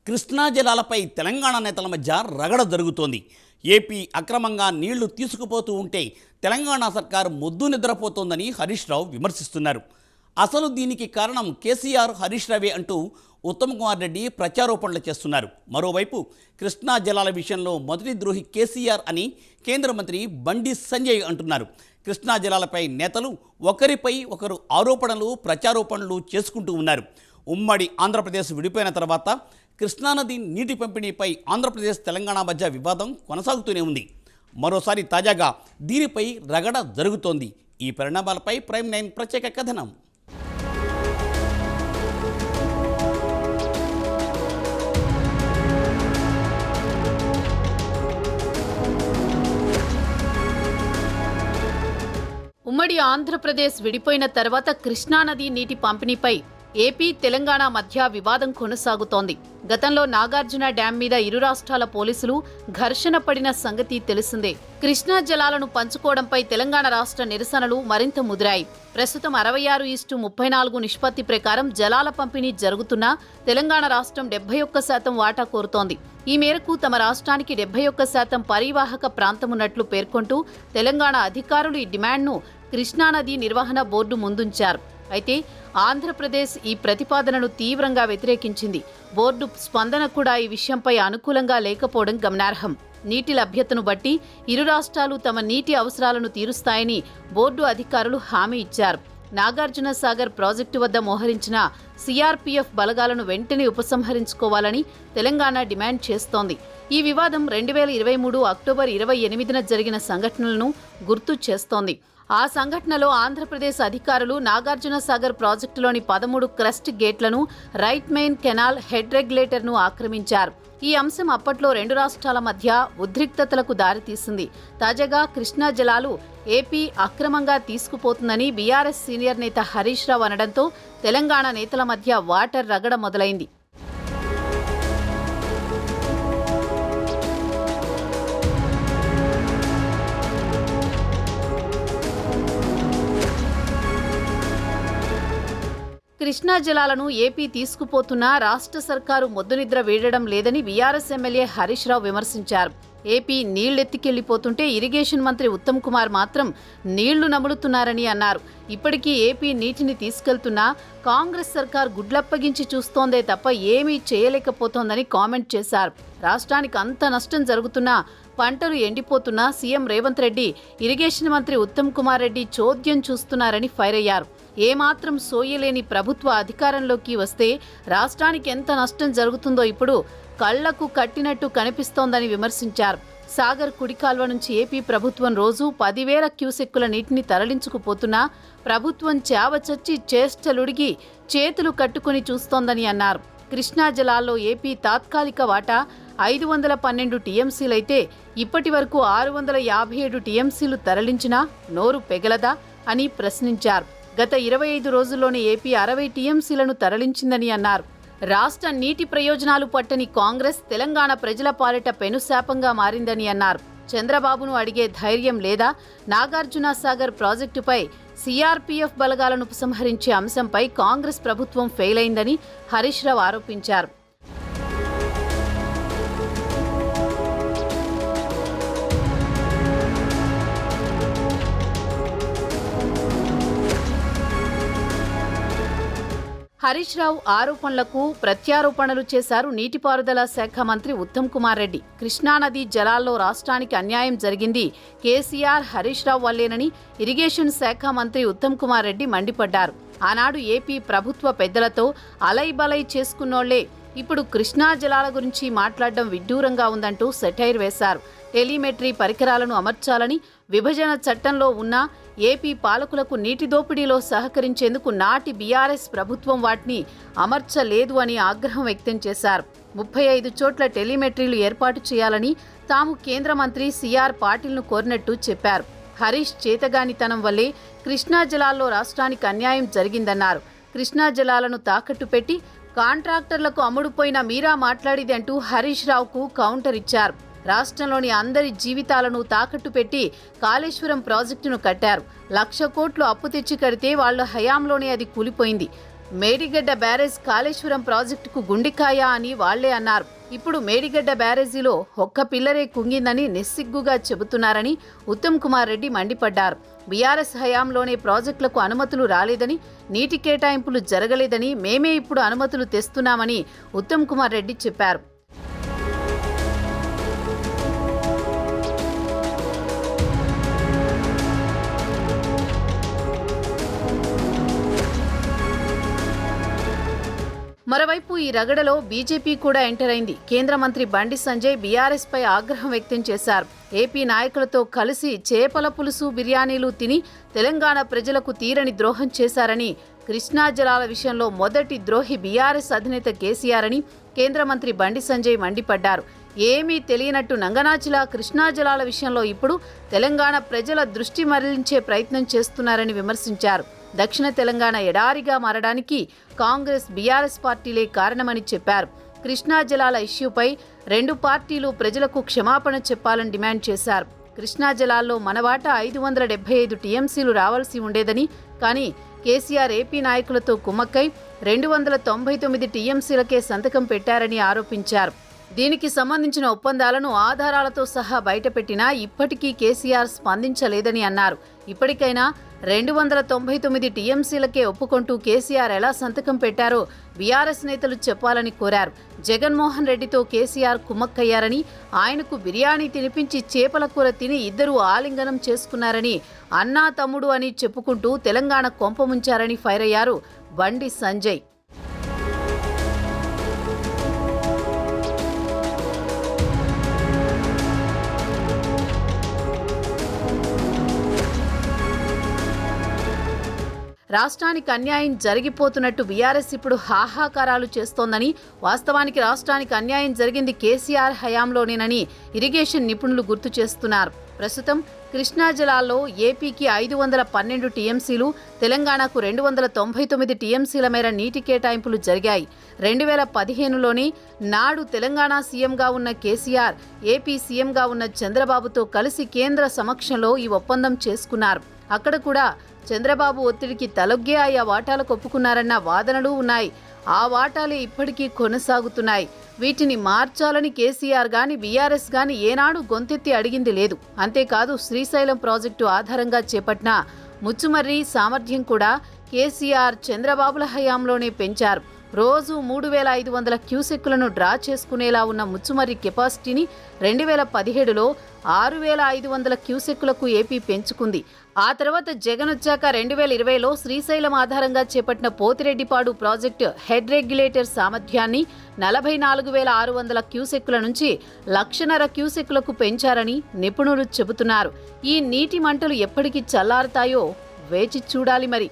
కృష్ణా జలాలపై తెలంగాణ నేతల మధ్య రగడ జరుగుతోంది. ఏపీ అక్రమంగా నీళ్లు తీసుకుపోతూ ఉంటే తెలంగాణ సర్కారు మొద్దు నిద్రపోతోందని హరీష్ రావు విమర్శిస్తున్నారు. అసలు దీనికి కారణం కేసీఆర్, హరీష్ రావే అంటూ ఉత్తమ్ కుమార్ రెడ్డి ప్రచారోపణలు చేస్తున్నారు. మరోవైపు కృష్ణా జలాల విషయంలో మొదటి ద్రోహి కేసీఆర్ అని కేంద్ర మంత్రి బండి సంజయ్ అంటున్నారు. కృష్ణా జలాలపై నేతలు ఒకరిపై ఒకరు ఆరోపణలు, ప్రచారోపణలు చేసుకుంటూ ఉన్నారు. ఉమ్మడి ఆంధ్రప్రదేశ్ విడిపోయిన తర్వాత కృష్ణానది నీటి పంపిణీపై ఆంధ్రప్రదేశ్, తెలంగాణ మధ్య వివాదం కొనసాగుతూనే ఉంది. మరోసారి తాజాగా దీనిపై రగడ జరుగుతోంది. ఈ పరిణామాలపై ప్రైమ్ 9 ప్రత్యేక కథనం. ఉమ్మడి ఆంధ్రప్రదేశ్ విడిపోయిన తర్వాత కృష్ణానది నీటి పంపిణీపై ఏపీ, తెలంగాణ మధ్య వివాదం కొనసాగుతోంది. గతంలో నాగార్జున డ్యాం మీద ఇరు రాష్ట్రాల పోలీసులు ఘర్షణ పడిన సంగతి తెలిసిందే. కృష్ణా జలాలను పంచుకోవడంపై తెలంగాణ రాష్ట్ర నిరసనలు మరింత ముదిరాయి. ప్రస్తుతం 66:34 నిష్పత్తి ప్రకారం జలాల పంపిణీ జరుగుతున్నా తెలంగాణ రాష్ట్రం 71% వాటా కోరుతోంది. ఈ మేరకు తమ రాష్ట్రానికి 71% పరివాహక ప్రాంతమున్నట్లు పేర్కొంటూ తెలంగాణ అధికారులు ఈ డిమాండ్ను కృష్ణానది నిర్వహణ బోర్డు ముందుంచారు. అయితే ఆంధ్రప్రదేశ్ ఈ ప్రతిపాదనను తీవ్రంగా వ్యతిరేకించింది. బోర్డు స్పందన కూడా ఈ విషయంపై అనుకూలంగా లేకపోవడం గమనార్హం. నీటి లభ్యతను బట్టి ఇరు రాష్ట్రాలు తమ నీటి అవసరాలను తీరుస్తాయని బోర్డు అధికారులు హామీ ఇచ్చారు. నాగార్జున సాగర్ ప్రాజెక్టు వద్ద మోహరించిన సిఆర్పీఎఫ్ బలగాలను వెంటనే ఉపసంహరించుకోవాలని తెలంగాణ డిమాండ్ చేస్తోంది. ఈ వివాదం 2023 అక్టోబర్ 28న జరిగిన సంఘటనలను గుర్తు చేస్తోంది. ఆ సంఘటనలో ఆంధ్రప్రదేశ్ అధికారులు నాగార్జున సాగర్ ప్రాజెక్టులోని 13 క్రస్ట్ గేట్లను, రైట్ మెయిన్ కెనాల్ హెడ్ రెగ్యులేటర్ను ఆక్రమించారు. ఈ అంశం అప్పట్లో రెండు రాష్ట్రాల మధ్య ఉద్రిక్తతలకు దారితీసింది. తాజాగా కృష్ణా జలాలు ఏపీ అక్రమంగా తీసుకుపోతుందని బీఆర్ఎస్ సీనియర్ నేత హరీష్ రావు అనడంతో తెలంగాణ నేతల మధ్య వాటర్ రగడ మొదలైంది. కృష్ణా జలాలను ఏపీ తీసుకుపోతున్నా రాష్ట్ర సర్కారు మొద్దునిద్ర వీడడం లేదని బీఆర్ఎస్ ఎమ్మెల్యే హరీష్ రావు విమర్శించారు. ఏపీ నీళ్లెత్తికెళ్లిపోతుంటే ఇరిగేషన్ మంత్రి ఉత్తమ్ కుమార్ మాత్రం నీళ్లు నములుతున్నారని అన్నారు. ఇప్పటికీ ఏపీ నీటిని తీసుకెళ్తున్నా కాంగ్రెస్ సర్కార్ గుడ్లప్పగించి చూస్తోందే తప్ప ఏమీ చేయలేకపోతోందని కామెంట్ చేశారు. రాష్ట్రానికి అంత నష్టం జరుగుతున్నా, పంటలు ఎండిపోతున్నా సీఎం రేవంత్ రెడ్డి, ఇరిగేషన్ మంత్రి ఉత్తమ్ కుమార్ రెడ్డి చోద్యం చూస్తున్నారని ఫైర్ అయ్యారు. ఏమాత్రం సోయలేని ప్రభుత్వ అధికారంలోకి వస్తే రాష్ట్రానికి ఎంత నష్టం జరుగుతుందో ఇప్పుడు కళ్లకు కట్టినట్టు కనిపిస్తోందని విమర్శించారు. సాగర్ కుడికాల్వ నుంచి ఏపీ ప్రభుత్వం రోజు 10,000 క్యూసెక్కుల నీటిని తరలించుకుపోతున్నా ప్రభుత్వం చావచచ్చి చేష్టలుడిగి చేతులు కట్టుకుని చూస్తోందని అన్నారు. కృష్ణా జలాల్లో ఏపీ తాత్కాలిక వాటా 512 టీఎంసీలైతే ఇప్పటి వరకు 657 టీఎంసీలు తరలించినా నోరు పెగలదా అని ప్రశ్నించారు. గత 25 రోజుల్లోనే ఏపీ 60 టీఎంసీలను తరలించిందని అన్నారు. రాష్ట్ర నీటి ప్రయోజనాలు పట్టని కాంగ్రెస్ తెలంగాణ ప్రజల పాలిట పెనుశాపంగా మారిందని అన్నారు. చంద్రబాబును అడిగే ధైర్యం లేదా? నాగార్జున సాగర్ ప్రాజెక్టుపై సిఆర్పీఎఫ్ బలగాలను ఉపసంహరించే అంశంపై కాంగ్రెస్ ప్రభుత్వం ఫెయిల్ అయిందని హరీష్ రావు ఆరోపించారు. హరీష్ రావు ఆరోపణలకు ప్రత్యారోపణలు చేశారు నీటిపారుదల శాఖ మంత్రి ఉత్తమ్ కుమార్ రెడ్డి. కృష్ణానది జలాల్లో రాష్ట్రానికి అన్యాయం జరిగింది కేసీఆర్, హరీష్ రావు వల్లేనని ఇరిగేషన్ శాఖ మంత్రి ఉత్తమ్ కుమార్ రెడ్డి మండిపడ్డారు. ఆనాడు ఏపీ ప్రభుత్వ పెద్దలతో అలైబలై చేసుకున్నోళ్లే ఇప్పుడు కృష్ణా జలాల గురించి మాట్లాడడం విడ్డూరంగా ఉందంటూ సెటైర్ వేశారు. టెలిమెట్రీ పరికరాలను అమర్చాలని విభజన చట్టంలో ఉన్న ఏపీ పాలకులకు నీటి దోపిడీలో సహకరించేందుకు నాటి బీఆర్ఎస్ ప్రభుత్వం వాటిని అమర్చలేదు అని ఆగ్రహం వ్యక్తం చేశారు. 35 చోట్ల టెలిమెట్రీలు ఏర్పాటు చేయాలని తాము కేంద్ర మంత్రి సిఆర్ పాటిల్ను కోరినట్టు చెప్పారు. హరీష్ చేతగానితనం వల్లే కృష్ణా జలాల్లో రాష్ట్రానికి అన్యాయం జరిగిందన్నారు. కృష్ణా జలాలను తాకట్టు పెట్టి కాంట్రాక్టర్లకు అమ్ముడుపోయిన మీరా మాట్లాడిది అంటూ హరీష్ రావుకు కౌంటర్ ఇచ్చారు. రాష్ట్రంలోని అందరి జీవితాలను తాకట్టు పెట్టి కాళేశ్వరం ప్రాజెక్టును కట్టారు. 1,00,000 కోట్లు అప్పు తెచ్చి కడితే వాళ్ల హయాంలోనే అది కూలిపోయింది. మేడిగడ్డ బ్యారేజ్ కాళేశ్వరం ప్రాజెక్టుకు గుండెకాయ అని వాళ్లే అన్నారు. ఇప్పుడు మేడిగడ్డ బ్యారేజీలో ఒక్క పిల్లరే కుంగిందని నిస్సిగ్గుగా చెబుతున్నారని ఉత్తమ్ కుమార్ రెడ్డి మండిపడ్డారు. బీఆర్ఎస్ హయాంలోనే ప్రాజెక్టులకు అనుమతులు రాలేదని, నీటి కేటాయింపులు జరగలేదని, మేమే ఇప్పుడు అనుమతులు తెస్తున్నామని ఉత్తమ్ కుమార్ రెడ్డి చెప్పారు. మరోవైపు ఈ రగడలో బీజేపీ కూడా ఎంటర్ అయింది. కేంద్ర మంత్రి బండి సంజయ్ బీఆర్ఎస్ పై ఆగ్రహం వ్యక్తం చేశారు. ఏపీ నాయకులతో కలిసి చేపల పులుసు, బిర్యానీలు తిని తెలంగాణ ప్రజలకు తీరని ద్రోహం చేశారని, కృష్ణా జలాల విషయంలో మొదటి ద్రోహి బీఆర్ఎస్ అధినేత కేసీఆర్ అని కేంద్ర మంత్రి బండి సంజయ్ మండిపడ్డారు. ఏమీ తెలియనట్టు నంగనాచిలా కృష్ణా జలాల విషయంలో ఇప్పుడు తెలంగాణ ప్రజల దృష్టి మరలించే ప్రయత్నం చేస్తున్నారని విమర్శించారు. దక్షిణ తెలంగాణ ఎడారిగా మారడానికి కాంగ్రెస్, బీఆర్ఎస్ పార్టీలే కారణమని చెప్పారు. కృష్ణా జలాల ఇష్యూపై రెండు పార్టీలు ప్రజలకు క్షమాపణ చెప్పాలని డిమాండ్ చేశారు. కృష్ణా జలాల్లో మన వాటా 575 టీఎంసీలు రావాల్సి ఉండేదని, కానీ కేసీఆర్ ఏపీ నాయకులతో కుమ్మక్కై 299 టీఎంసీలకే సంతకం పెట్టారని ఆరోపించారు. దీనికి సంబంధించిన ఒప్పందాలను ఆధారాలతో సహా బయటపెట్టినా ఇప్పటికీ కేసీఆర్ స్పందించలేదని అన్నారు. ఇప్పటికైనా 299 టీఎంసీలకే ఒప్పుకుంటూ కేసీఆర్ ఎలా సంతకం పెట్టారో బీఆర్ఎస్ నేతలు చెప్పాలని కోరారు. జగన్మోహన్ రెడ్డితో కేసీఆర్ కుమ్మక్కయ్యారని, ఆయనకు బిర్యానీ తినిపించి చేపల కూర తిని ఇద్దరూ ఆలింగనం చేసుకున్నారని, అన్నా తమ్ముడు అని చెప్పుకుంటూ తెలంగాణ కొంపముంచారని ఫైర్ అయ్యారు బండి సంజయ్. రాష్ట్రానికి అన్యాయం జరిగిపోతున్నట్టు బీఆర్ఎస్ ఇప్పుడు హాహాకారాలు చేస్తోందని, వాస్తవానికి రాష్ట్రానికి అన్యాయం జరిగింది కేసీఆర్ హయాంలోనేనని ఇరిగేషన్ నిపుణులు గుర్తు చేస్తున్నారు. ప్రస్తుతం కృష్ణా జలాల్లో ఏపీకి 512 టీఎంసీలు, తెలంగాణకు 299 టీఎంసీల మేర నీటి కేటాయింపులు జరిగాయి. 2015లోనే నాడు తెలంగాణ సీఎంగా ఉన్న కేసీఆర్, ఏపీ సీఎంగా ఉన్న చంద్రబాబుతో కలిసి కేంద్ర సమక్షంలో ఈ ఒప్పందం చేసుకున్నారు. అక్కడ కూడా చంద్రబాబు ఒత్తిడికి తలొగ్గే ఆయా వాటాలకు ఒప్పుకున్నారన్న వాదనలు ఉన్నాయి. ఆ వాటాలే ఇప్పటికీ కొనసాగుతున్నాయి. వీటిని మార్చాలని కేసీఆర్ గాని, బీఆర్ఎస్ గాని ఏనాడు గొంతెత్తి అడిగింది లేదు. అంతేకాదు, శ్రీశైలం ప్రాజెక్టు ఆధారంగా చేపట్టిన ముచ్చుమర్రి సామర్థ్యం కూడా కేసీఆర్, చంద్రబాబుల హయాంలోనే పెంచారు. రోజు 3500 క్యూసెక్కులను డ్రా చేసుకునేలా ఉన్న ముచ్చుమర్రి కెపాసిటీని 2017లో 6500 క్యూసెక్కులకు ఏపీ పెంచుకుంది. ఆ తర్వాత జగన్ వచ్చాక 2020లో శ్రీశైలం ఆధారంగా చేపట్టిన పోతిరెడ్డిపాడు ప్రాజెక్టు హెడ్ రెగ్యులేటర్ సామర్థ్యాన్ని 44,600 క్యూసెక్కుల నుంచి 1,50,000 క్యూసెక్కులకు పెంచారని నిపుణులు చెబుతున్నారు. ఈ నీటి మంటలు ఎప్పటికి చల్లారుతాయో వేచి చూడాలి మరి.